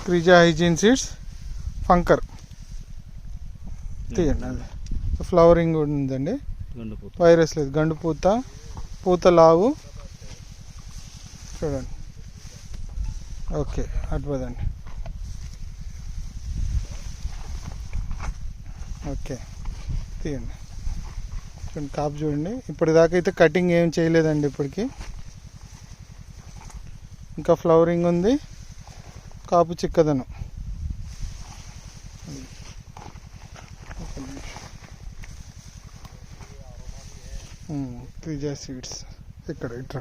క్రిజా hygiene seeds ఫంకర్ తీయండి. అది flowering ఉందండి, వైరస్ లేదు. గండు పూత, పూత లావు చూడండి. ఓకే అటుపోదండి. ఓకే తీయండి. చూడండి కాపు చూడండి. ఇప్పటిదాకా అయితే కటింగ్ ఏం చేయలేదండి. ఇప్పటికి ఇంకా ఫ్లవరింగ్ ఉంది, కాపు చిక్కదనం. క్రిజా సీడ్స్ ఇక్కడ ఇట్రా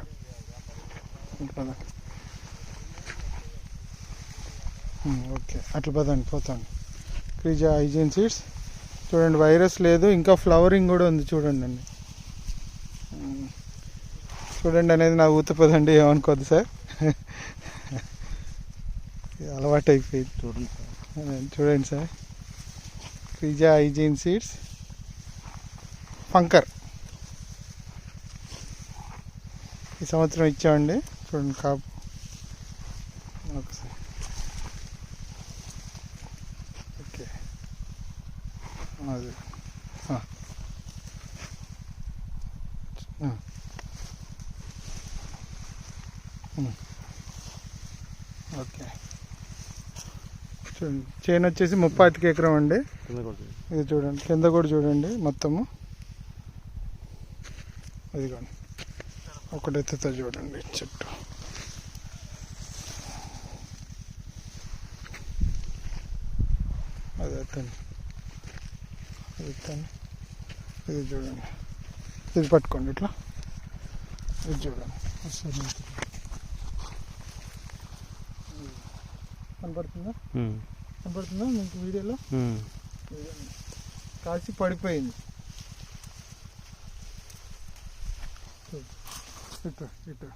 ఓకే అట్లా పదండి పోతాను. క్రిజా హైజీన్ సీడ్స్ చూడండి, వైరస్ లేదు, ఇంకా ఫ్లవరింగ్ కూడా ఉంది చూడండి అండి. చూడండి అనేది నా ఊతపదండి, ఏమనుకోద్దు సార్, అలవాటు అయిపోయింది. చూడండి సార్, క్రిజా హైజీన్ సీడ్స్ ఫంకర్ ఈ సంవత్సరం ఇచ్చామండి. చూడండి కాపు ఒకసారి. ఓకే అది ఓకే చూడండి. చేను వచ్చేసి 35 ఎకరం అండి. ఇది చూడండి, కింద కూడా చూడండి మొత్తము. ఇదిగోండి ఒకటెత్తుతో చూడండి చెట్టు. అది ఎత్తండి, అది ఎత్తండి. ఇది చూడండి, ఇది పట్టుకోండి ఇట్లా. ఇది చూడండి కనపడుతుందా? కనపడుతుందా మీకు వీడియోలో? కాసి పడిపోయింది. ఇట్లా ఇట్లా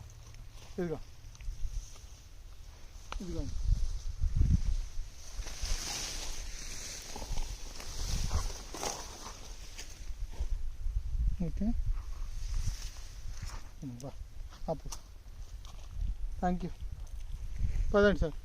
ఇదిగో ఇదిగో ఓకే బా అప్పుడు థ్యాంక్ యూ. పదండి సార్.